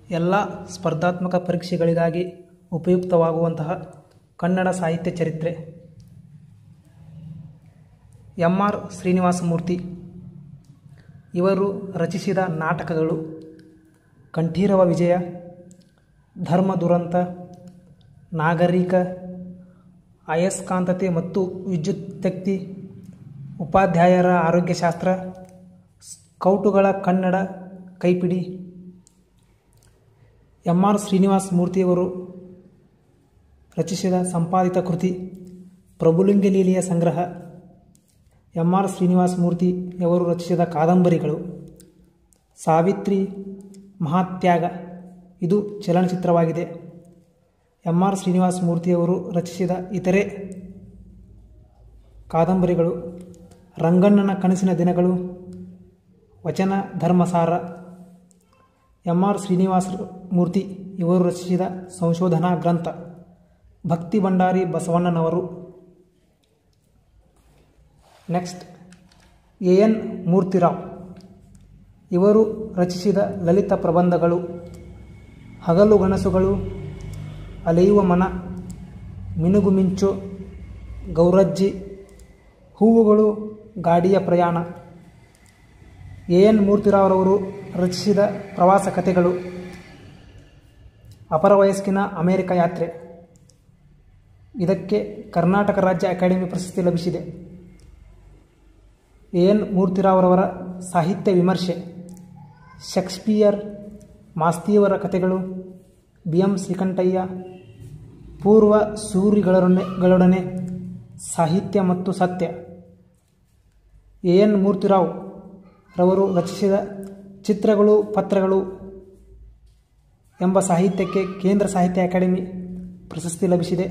ಎಲ್ಲ ಸ್ಪರ್ಧಾತ್ಮಕ ಪರೀಕ್ಷೆಗಳಿಗಾಗಿ ಉಪಯುಕ್ತವಾಗುವಂತಹ ಕನ್ನಡ ಸಾಹಿತ್ಯ ಚರಿತ್ರೆ. ಎಂ.ಆರ್. ಶ್ರೀನಿವಾಸ ಮೂರ್ತಿ ಇವರು ರಚಿಸಿದ ನಾಟಕಗಳು ಕಂಠೀರವ ವಿಜಯ, ಧರ್ಮ ದುರಂತ, ನಾಗರಿಕ, ಅಯಸ್ಕಾಂತತೆ ಮತ್ತು ವಿದ್ಯುಚ್ಛಕ್ತಿ, ಉಪಾಧ್ಯಾಯರ ಆರೋಗ್ಯಶಾಸ್ತ್ರ, ಸ್ಕೌಟುಗಳ ಕನ್ನಡ ಕೈಪಿಡಿ. ಎಂ.ಆರ್. ಶ್ರೀನಿವಾಸ ಮೂರ್ತಿಯವರು ರಚಿಸಿದ ಸಂಪಾದಿತ ಕೃತಿ ಪ್ರಭುಲಿಂಗ ಲೀಲೆಯ ಸಂಗ್ರಹ. ಎಂ.ಆರ್. ಶ್ರೀನಿವಾಸ ಮೂರ್ತಿಯವರು ರಚಿಸಿದ ಕಾದಂಬರಿಗಳು ಸಾವಿತ್ರಿ, ಮಹಾತ್ಯಾಗ ಇದು ಚಲನಚಿತ್ರವಾಗಿದೆ. ಎಂ.ಆರ್. ಶ್ರೀನಿವಾಸ ಮೂರ್ತಿಯವರು ರಚಿಸಿದ ಇತರೆ ಕಾದಂಬರಿಗಳು ರಂಗಣ್ಣನ ಕನಸಿನ ದಿನಗಳು, ವಚನ ಧರ್ಮಸಾರ. ಎಂ.ಆರ್. ಶ್ರೀನಿವಾಸ ಮೂರ್ತಿ ಇವರು ರಚಿಸಿದ ಸಂಶೋಧನಾ ಗ್ರಂಥ ಭಕ್ತಿ ಭಂಡಾರಿ ಬಸವಣ್ಣನವರು. Next A.N.. ಮೂರ್ತಿರಾವ್ ಇವರು ರಚಿಸಿದ ಲಲಿತ ಪ್ರಬಂಧಗಳು ಹಗಲು ಗನಸುಗಳು, ಅಲೆಯುವ ಮನ, ಮಿನುಗು ಮಿಂಚು, ಗೌರಜ್ಜಿ, ಹೂವುಗಳು, ಗಾಡಿಯ ಪ್ರಯಾಣ. ಎ.ಎನ್. ಮೂರ್ತಿರಾವ್ರವರು ರಚಿಸಿದ ಪ್ರವಾಸ ಕಥೆಗಳು ಅಪರ ವಯಸ್ಕಿನ ಅಮೆರಿಕ ಯಾತ್ರೆ. ಇದಕ್ಕೆ ಕರ್ನಾಟಕ ರಾಜ್ಯ ಅಕಾಡೆಮಿ ಪ್ರಶಸ್ತಿ ಲಭಿಸಿದೆ. ಎ.ಎನ್. ಮೂರ್ತಿರಾವ್ರವರ ಸಾಹಿತ್ಯ ವಿಮರ್ಶೆ ಶೇಕ್ಸ್ಪಿಯರ್, ಮಾಸ್ತಿಯವರ ಕಥೆಗಳು, ಬಿ.ಎಂ. ಶ್ರೀಕಂಠಯ್ಯ, ಪೂರ್ವ ಸೂರಿಗಳೊಡನೆ ಸಾಹಿತ್ಯ ಮತ್ತು ಸತ್ಯ. ಎ.ಎನ್. ಮೂರ್ತಿರಾವ್ ರವರು ರಚಿಸಿದ ಚಿತ್ರಗಳು ಪತ್ರಗಳು ಎಂಬ ಸಾಹಿತ್ಯಕ್ಕೆ ಕೇಂದ್ರ ಸಾಹಿತ್ಯ ಅಕಾಡೆಮಿ ಪ್ರಶಸ್ತಿ ಲಭಿಸಿದೆ.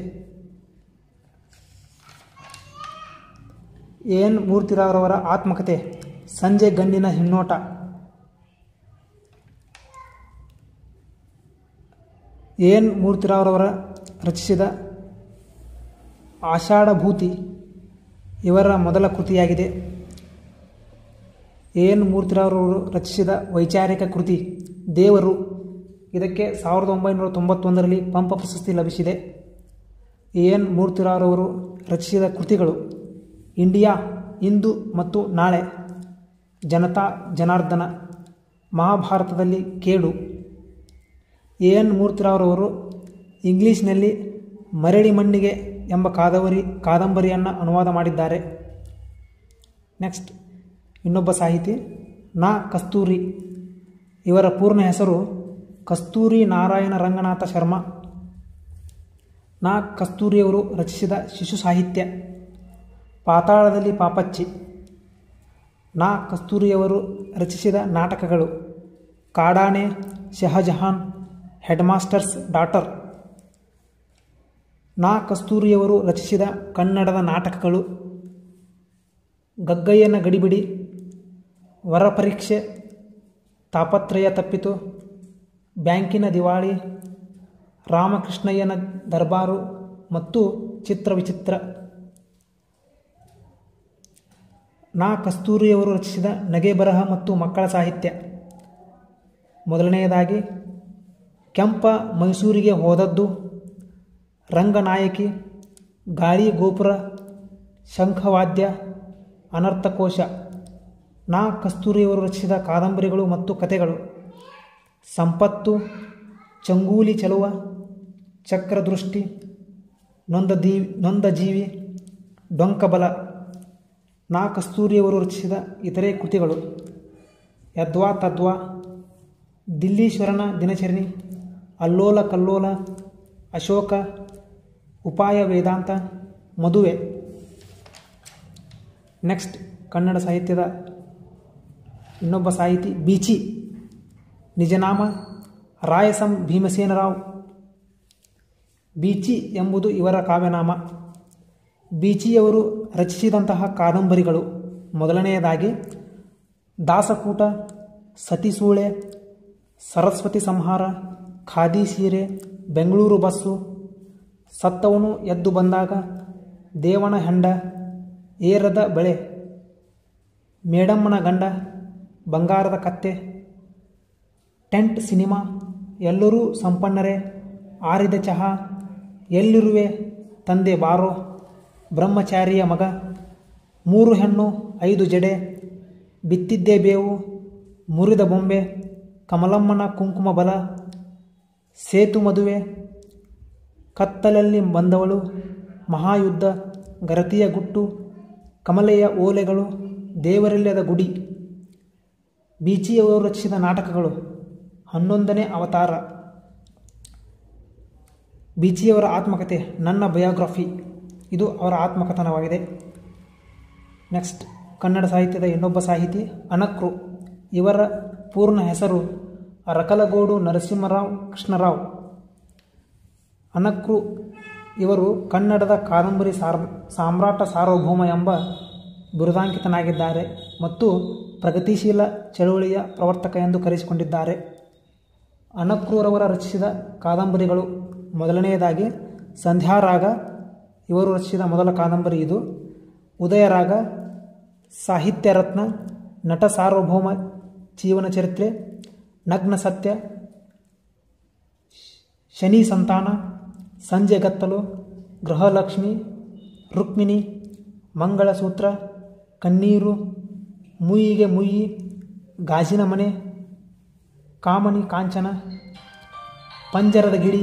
ಎ.ಎನ್. ಮೂರ್ತಿರಾವ್ರವರ ಆತ್ಮಕಥೆ ಸಂಜೆ ಗಣ್ಣಿನ ಹಿನ್ನೋಟ. ಎ.ಎನ್. ಮೂರ್ತಿರಾವ್ರವರ ರಚಿಸಿದ ಆಷಾಢಭೂತಿ ಇವರ ಮೊದಲ ಕೃತಿಯಾಗಿದೆ. ಎ.ಎನ್. ಮೂರ್ತಿರಾವ್ರವರು ರಚಿಸಿದ ವೈಚಾರಿಕ ಕೃತಿ ದೇವರು. ಇದಕ್ಕೆ 1991ರಲ್ಲಿ ಪಂಪ ಪ್ರಶಸ್ತಿ ಲಭಿಸಿದೆ. ಎ.ಎನ್. ಮೂರ್ತಿರಾವ್ರವರು ರಚಿಸಿದ ಕೃತಿಗಳು ಇಂಡಿಯಾ, ಇಂದು ಮತ್ತು ನಾಳೆ, ಜನತಾ ಜನಾರ್ದನ, ಮಹಾಭಾರತದಲ್ಲಿ ಕೇಡು. ಎ.ಎನ್. ಮೂರ್ತಿರಾವ್ರವರು ಇಂಗ್ಲೀಷ್ನಲ್ಲಿ ಮರಳಿ ಮಣ್ಣಿಗೆ ಎಂಬ ಕಾದಂಬರಿಯನ್ನು ಅನುವಾದ ಮಾಡಿದ್ದಾರೆ. ನೆಕ್ಸ್ಟ್ ಇನ್ನೊಬ್ಬ ಸಾಹಿತಿ ನಾ. ಕಸ್ತೂರಿ ಇವರ ಪೂರ್ಣ ಹೆಸರು ಕಸ್ತೂರಿ ನಾರಾಯಣ ರಂಗನಾಥ ಶರ್ಮಾ. ನಾ. ಕಸ್ತೂರಿಯವರು ರಚಿಸಿದ ಶಿಶು ಸಾಹಿತ್ಯ ಪಾತಾಳದಲ್ಲಿ ಪಾಪಚ್ಚಿ. ನಾ. ಕಸ್ತೂರಿಯವರು ರಚಿಸಿದ ನಾಟಕಗಳು ಕಾಡಾನೆ, ಶಹಜಹಾನ್, ಹೆಡ್ಮಾಸ್ಟರ್ಸ್ ಡಾಟರ್. ನಾ. ಕಸ್ತೂರಿಯವರು ರಚಿಸಿದ ಕನ್ನಡದ ನಾಟಕಗಳು ಗಗ್ಗಯ್ಯನ ಗಡಿಬಿಡಿ, ವರಪರೀಕ್ಷೆ, ತಾಪತ್ರಯ ತಪ್ಪಿತು, ಬ್ಯಾಂಕಿನ ದಿವಾಳಿ, ರಾಮಕೃಷ್ಣಯ್ಯನ ದರ್ಬಾರು ಮತ್ತು ಚಿತ್ರವಿಚಿತ್ರ. ನಾ. ಕಸ್ತೂರಿಯವರು ರಚಿಸಿದ ನಗೆ ಬರಹ ಮತ್ತು ಮಕ್ಕಳ ಸಾಹಿತ್ಯ ಮೊದಲನೆಯದಾಗಿ ಕೆಂಪ ಮೈಸೂರಿಗೆ ಹೋದದ್ದು, ರಂಗನಾಯಕಿ, ಗಾಳಿ ಗೋಪುರ, ಶಂಖವಾದ್ಯ, ಅನರ್ಥಕೋಶ. ನಾ. ಕಸ್ತೂರಿಯವರು ರಚಿಸಿದ ಕಾದಂಬರಿಗಳು ಮತ್ತು ಕಥೆಗಳು ಸಂಪತ್ತು, ಚಂಗೂಲಿ ಚೆಲುವ, ಚಕ್ರದೃಷ್ಟಿ, ನೊಂದ ಜೀವಿ, ಡೊಂಕಬಲ. ನಾ. ಕಸ್ತೂರಿಯವರು ರಚಿಸಿದ ಇತರೆ ಕೃತಿಗಳು ಯದ್ವಾ ತದ್ವಾ, ದಿಲ್ಲೀಶ್ವರನ ದಿನಚರಣಿ, ಅಲ್ಲೋಲ ಕಲ್ಲೋಲ, ಅಶೋಕ, ಉಪಾಯ ವೇದಾಂತ, ಮದುವೆ. ನೆಕ್ಸ್ಟ್ ಕನ್ನಡ ಸಾಹಿತ್ಯದ ಇನ್ನೊಬ್ಬ ಸಾಹಿತಿ ಬೀಚಿ. ನಿಜನಾಮ ರಾಯಸಂ ಭೀಮಸೇನರಾವ್. ಬೀಚಿ ಎಂಬುದು ಇವರ ಕಾವ್ಯನಾಮ. ಬೀಚಿಯವರು ರಚಿಸಿದಂತಹ ಕಾದಂಬರಿಗಳು ಮೊದಲನೆಯದಾಗಿ ದಾಸಕೂಟ, ಸತಿಸೂಳೆ, ಸರಸ್ವತಿ ಸಂಹಾರ, ಖಾದಿ ಸೀರೆ, ಬೆಂಗಳೂರು ಬಸ್ಸು, ಸತ್ತವನು ಎದ್ದು ಬಂದಾಗ, ದೇವನ ಹೆಂಡ, ಏರದ ಬೆಳೆ, ಮೇಡಮ್ಮನ ಗಂಡ, ಬಂಗಾರದ ಕತ್ತೆ, ಟೆಂಟ್ ಸಿನಿಮಾ, ಎಲ್ಲರೂ ಸಂಪನ್ನರೇ, ಆರಿದ ಚಹಾ, ಎಲ್ಲಿರುವೆ ತಂದೆ ಬಾರೋ, ಬ್ರಹ್ಮಚಾರಿಯ ಮಗ, 3 ಹೆಣ್ಣು 5 ಜಡೆ, ಬಿತ್ತಿದ್ದೇ ಬೇವು, ಮುರಿದ ಬೊಂಬೆ, ಕಮಲಮ್ಮನ ಕುಂಕುಮ ಬಲ, ಸೇತು ಮದುವೆ, ಕತ್ತಲಲ್ಲಿ ಬಂದವಳು, ಮಹಾಯುದ್ಧ, ಗರತಿಯ ಗುಟ್ಟು, ಕಮಲೆಯ ಓಲೆಗಳು, ದೇವರಿಲ್ಲದ ಗುಡಿ, ಬೀಚಿಯವರು ರಚಿಸಿದ ನಾಟಕಗಳು, 11ನೇ ಅವತಾರ, ಬೀಚಿಯವರ ಆತ್ಮಕಥೆ ನನ್ನ ಬಯೋಗ್ರಫಿ, ಇದು ಅವರ ಆತ್ಮಕಥನವಾಗಿದೆ. ನೆಕ್ಸ್ಟ್, ಕನ್ನಡ ಸಾಹಿತ್ಯದ ಇನ್ನೊಬ್ಬ ಸಾಹಿತಿ ಅನಕೃ. ಇವರ ಪೂರ್ಣ ಹೆಸರು ಅರಕಲಗೋಡು ನರಸಿಂಹರಾವ್ ಕೃಷ್ಣರಾವ್. ಅನಕೃ ಇವರು ಕನ್ನಡದ ಕಾದಂಬರಿ ಸಾಮ್ರಾಟ ಸಾರ್ವಭೌಮ ಎಂಬ ಬಿರುದಾಂಕಿತನಾಗಿದ್ದಾರೆ ಮತ್ತು ಪ್ರಗತಿಶೀಲ ಚಳುವಳಿಯ ಪ್ರವರ್ತಕ ಎಂದು ಕರೆಸಿಕೊಂಡಿದ್ದಾರೆ. ಅನಕೃರವರ ರಚಿಸಿದ ಕಾದಂಬರಿಗಳು: ಮೊದಲನೆಯದಾಗಿ ಸಂಧ್ಯಾರಾಗ, ಇವರು ರಚಿಸಿದ ಮೊದಲ ಕಾದಂಬರಿ ಇದು. ಉದಯರಾಗ, ಸಾಹಿತ್ಯ ರತ್ನ, ನಟ ಸಾರ್ವಭೌಮ ಜೀವನ ಚರಿತ್ರೆ, ನಗ್ನ ಸತ್ಯ, ಶನಿ ಸಂತಾನ, ಸಂಜೆಗತ್ತಲು, ಗೃಹಲಕ್ಷ್ಮಿ, ರುಕ್ಮಿಣಿ, ಮಂಗಳಸೂತ್ರ, ಕಣ್ಣೀರು, ಮುಯಿಗೆ ಮುಯಿ, ಗಾಜಿನ ಮನೆ, ಕಾಮನಿ ಕಾಂಚನ, ಪಂಜರದ ಗಿಳಿ,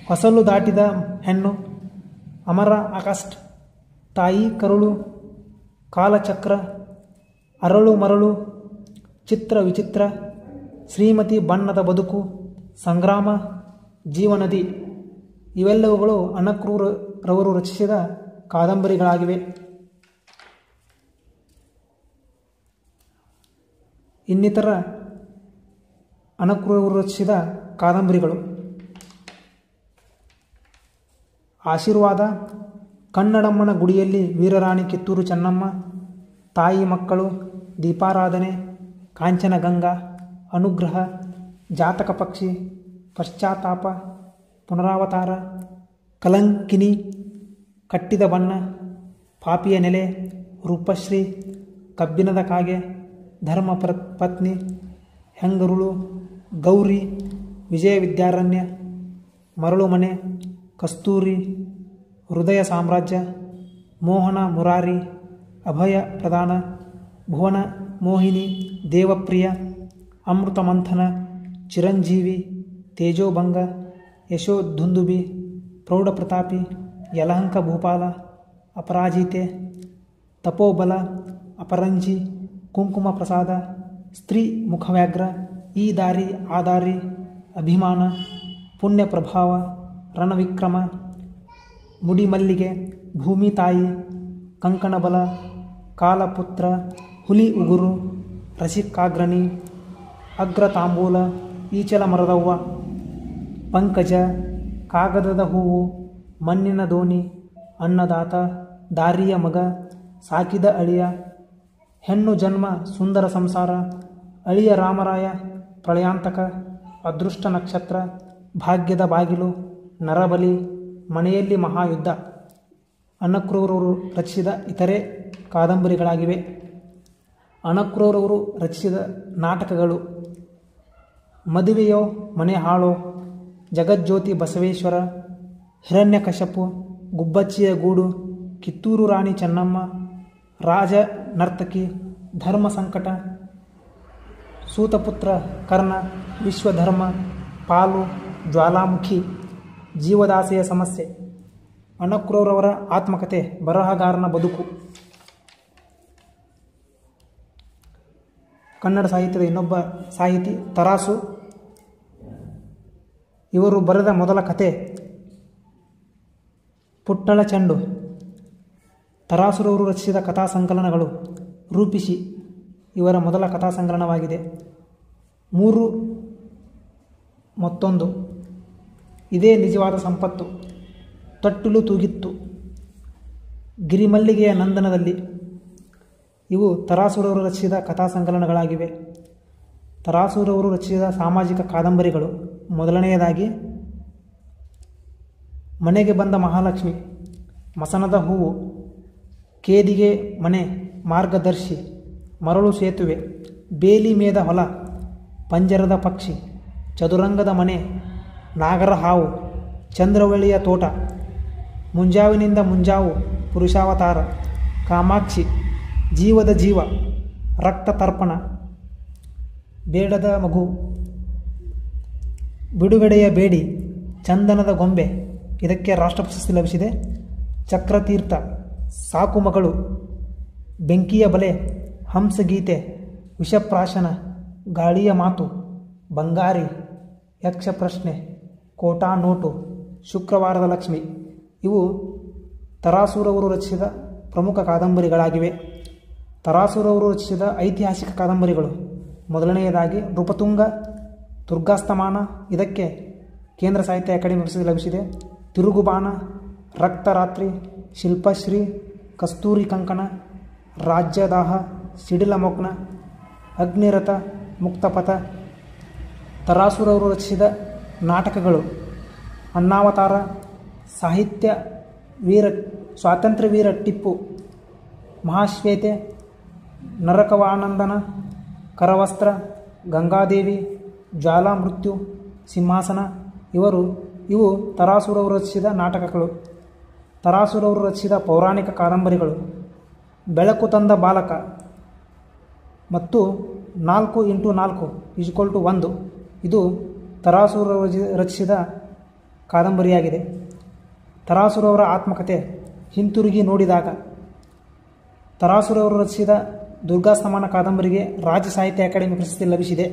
ಹೊಸಲು ದಾಟಿದ ಹೆಣ್ಣು, ಅಮರ ಆಗಸ್ಟ್, ತಾಯಿ ಕರುಳು, ಕಾಲಚಕ್ರ, ಅರಳು ಮರಳು, ಚಿತ್ರ ವಿಚಿತ್ರ, ಶ್ರೀಮತಿ ಬಣ್ಣದ ಬದುಕು, ಸಂಗ್ರಾಮ, ಜೀವನದಿ ಇವೆಲ್ಲವುಗಳು ಅನಕೃರವರು ರಚಿಸಿದ ಕಾದಂಬರಿಗಳಾಗಿವೆ. ಇನ್ನಿತರ ಅನಕೃರವರು ರಚಿಸಿದ ಕಾದಂಬರಿಗಳು: ಆಶೀರ್ವಾದ, ಕನ್ನಡಮ್ಮನ ಗುಡಿಯಲ್ಲಿ ವೀರರಾಣಿ ಕಿತ್ತೂರು ಚೆನ್ನಮ್ಮ, ತಾಯಿ ಮಕ್ಕಳು, ದೀಪಾರಾಧನೆ, ಕಾಂಚನಗಂಗಾ, ಅನುಗ್ರಹ, ಜಾತಕ ಪಕ್ಷಿ, ಪಶ್ಚಾತ್ತಾಪ, ಪುನರಾವತಾರ, ಕಲಂಕಿನಿ, ಕಟ್ಟಿದ ಬಣ್ಣ, ಪಾಪಿಯ ನೆಲೆ, ರೂಪಶ್ರೀ, ಕಬ್ಬಿಣದ ಕಾಗೆ, ಧರ್ಮ ಪತ್ನಿ, ಹೆಂಗರುಳು, ಗೌರಿ, ವಿಜಯ ವಿದ್ಯಾರಣ್ಯ, ಮರಳು ಮನೆ, ಕಸ್ತೂರಿ, ಹೃದಯ ಸಾಮ್ರಾಜ್ಯ, ಮೋಹನ ಮುರಾರಿ, ಅಭಯ ಪ್ರದಾನ, ಭುವನ ಮೋಹಿನಿ, ದೇವಪ್ರಿಯ, ಅಮೃತ ಮಂಥನ, ಚಿರಂಜೀವಿ, ತೇಜೋಭಂಗ, ಯಶೋಧುಂದುಬಿ, ಪ್ರೌಢಪ್ರತಾಪಿ, ಯಲಹಂಕ ಭೂಪಾಲ, ಅಪರಾಜಿತೆ, ತಪೋಬಲ, ಅಪರಂಜಿ, ಕುಂಕುಮ ಪ್ರಸಾದ, ಸ್ತ್ರೀ ಮುಖವ್ಯಾಘ್ರ, ಈ ದಾರಿ ಆ ದಾರಿ, ಅಭಿಮಾನ, ಪುಣ್ಯ ಪ್ರಭಾವ, ರಣವಿಕ್ರಮ, ಮುಡಿಮಲ್ಲಿಗೆ, ಭೂಮಿ ತಾಯಿ, ಕಂಕಣಬಲ, ಕಾಲಪುತ್ರ, ಹುಲಿ ಉಗುರು, ರಸಿಕಾಗ್ರಣಿ, ಅಗ್ರತಾಂಬೂಲ, ಈಚಲ ಮರದವ್ವ, ಪಂಕಜ, ಕಾಗದದ ಹೂವು, ಮಣ್ಣಿನ ದೋಣಿ, ಅನ್ನದಾತ, ದಾರಿಯ ಮಗ, ಸಾಕಿದ ಅಳಿಯ, ಹೆಣ್ಣು ಜನ್ಮ, ಸುಂದರ ಸಂಸಾರ, ಅಳಿಯ ರಾಮರಾಯ, ಪ್ರಳಯಾಂತಕ, ಅದೃಷ್ಟ ನಕ್ಷತ್ರ, ಭಾಗ್ಯದ ಬಾಗಿಲು, ನರಬಲಿ, ಮನೆಯಲ್ಲಿ ಮಹಾಯುದ್ಧ ಅನಕೃರವರು ರಚಿಸಿದ ಇತರೆ ಕಾದಂಬರಿಗಳಾಗಿವೆ. ಅನಕೃರವರು ರಚಿಸಿದ ನಾಟಕಗಳು: ಮದುವೆಯೋ ಮನೆ ಹಾಳೋ, ಜಗಜ್ಯೋತಿ ಬಸವೇಶ್ವರ, ಹಿರಣ್ಯಕಶಪು, ಗುಬ್ಬಚ್ಚಿಯ ಗೂಡು, ಕಿತ್ತೂರು ರಾಣಿ ಚೆನ್ನಮ್ಮ, ರಾಜ ನರ್ತಕಿ, ಧರ್ಮ ಸಂಕಟ, ಸೂತಪುತ್ರ ಕರ್ಣ, ವಿಶ್ವಧರ್ಮ, ಪಾಲು, ಜ್ವಾಲಾಮುಖಿ, ಜೀವದಾಸೆಯ ಸಮಸ್ಯೆ. ಅನಕೃರವರ ಆತ್ಮಕಥೆ ಬರಹಗಾರನ ಬದುಕು. ಕನ್ನಡ ಸಾಹಿತ್ಯದ ಇನ್ನೊಬ್ಬ ಸಾಹಿತಿ ತರಾಸು. ಇವರು ಬರೆದ ಮೊದಲ ಕತೆ ಪುಟ್ಟಳ ಚೆಂಡು. ತರಾಸುರವರು ರಚಿಸಿದ ಕಥಾ ಸಂಕಲನಗಳು: ರೂಪಿಸಿ ಇವರ ಮೊದಲ ಕಥಾ ಸಂಕಲನವಾಗಿದೆ. 3 ಮತ್ತೊಂದು, ಇದೇ ನಿಜವಾದ ಸಂಪತ್ತು, ತೊಟ್ಟಿಲು ತೂಗಿತ್ತು, ಗಿರಿಮಲ್ಲಿಗೆಯ ನಂದನದಲ್ಲಿ ಇವು ತರಾಸುರವರು ರಚಿಸಿದ ಕಥಾ ಸಂಕಲನಗಳಾಗಿವೆ. ತರಾಸುರವರು ರಚಿಸಿದ ಸಾಮಾಜಿಕ ಕಾದಂಬರಿಗಳು: ಮೊದಲನೆಯದಾಗಿ ಮನೆಗೆ ಬಂದ ಮಹಾಲಕ್ಷ್ಮಿ, ಮಸನದ ಹೂವು, ಕೇದಿಗೆ ಮನೆ, ಮಾರ್ಗದರ್ಶಿ, ಮರಳು ಸೇತುವೆ, ಬೇಲಿ ಮೇದ ಹೊಲ, ಪಂಜರದ ಪಕ್ಷಿ, ಚದುರಂಗದ ಮನೆ, ನಾಗರ ಹಾವು, ಚಂದ್ರವಳ್ಳಿಯ ತೋಟ, ಮುಂಜಾವಿನಿಂದ ಮುಂಜಾವು, ಪುರುಷಾವತಾರ, ಕಾಮಾಕ್ಷಿ, ಜೀವದ ಜೀವ, ರಕ್ತ ತರ್ಪಣ, ಬೇಡದ ಮಗು, ಬಿಡುಗಡೆಯ ಬೇಡಿ, ಚಂದನದ ಗೊಂಬೆ, ಇದಕ್ಕೆ ರಾಷ್ಟ್ರ ಪ್ರಶಸ್ತಿ ಲಭಿಸಿದೆ. ಚಕ್ರತೀರ್ಥ, ಸಾಕು ಮಗಳು, ಬೆಂಕಿಯ ಬಲೆ, ಹಂಸಗೀತೆ, ವಿಷಪ್ರಾಶನ, ಗಾಳಿಯ ಮಾತು, ಬಂಗಾರಿ, ಯಕ್ಷ ಪ್ರಶ್ನೆ, ಕೋಟಾ ನೋಟು, ಶುಕ್ರವಾರದ ಲಕ್ಷ್ಮಿ ಇವು ತರಾಸೂರವರು ರಚಿಸಿದ ಪ್ರಮುಖ ಕಾದಂಬರಿಗಳಾಗಿವೆ. ತರಾಸೂರವರು ರಚಿಸಿದ ಐತಿಹಾಸಿಕ ಕಾದಂಬರಿಗಳು: ಮೊದಲನೆಯದಾಗಿ ನೃಪತುಂಗ, ದುರ್ಗಾಸ್ತಮಾನ, ಇದಕ್ಕೆ ಕೇಂದ್ರ ಸಾಹಿತ್ಯ ಅಕಾಡೆಮಿ ಪ್ರಶಸ್ತಿ ಲಭಿಸಿದೆ. ತಿರುಗುಬಾಣ, ರಕ್ತರಾತ್ರಿ, ಶಿಲ್ಪಶ್ರೀ, ಕಸ್ತೂರಿ ಕಂಕಣ, ರಾಜ್ಯದಾಹ, ಸಿಡಿಲಮೊಗ್ನ, ಅಗ್ನಿರಥ, ಮುಕ್ತಪಥ. ತರಾಸೂರವರು ರಚಿಸಿದ ನಾಟಕಗಳು: ಅನ್ನಾವತಾರ, ಸ್ವಾತಂತ್ರ್ಯ ವೀರ ಟಿಪ್ಪು, ಮಹಾಶ್ವೇತೆ, ನರಕವಾನಂದನ, ಕರವಸ್ತ್ರ, ಗಂಗಾದೇವಿ, ಜ್ವಾಲಾಮೃತ್ಯು, ಸಿಂಹಾಸನ ಇವು ತರಾಸೂರವರು ರಚಿಸಿದ ನಾಟಕಗಳು. ತರಾಸೂರವರು ರಚಿಸಿದ ಪೌರಾಣಿಕ ಕಾದಂಬರಿಗಳು: ಬೆಳಕು ತಂದ ಬಾಲಕ ಮತ್ತು 4x4=1 ಇದು ತರಾಸೂರವರು ರಚಿಸಿದ ಕಾದಂಬರಿಯಾಗಿದೆ. ತರಾಸೂರವರ ಆತ್ಮಕಥೆ ಹಿಂತಿರುಗಿ ನೋಡಿದಾಗ. ತರಾಸೂರವರು ರಚಿಸಿದ ದುರ್ಗಾಸ್ತಮಾನ ಕಾದಂಬರಿಗೆ ರಾಜ್ಯ ಸಾಹಿತ್ಯ ಅಕಾಡೆಮಿ ಪ್ರಶಸ್ತಿ ಲಭಿಸಿದೆ.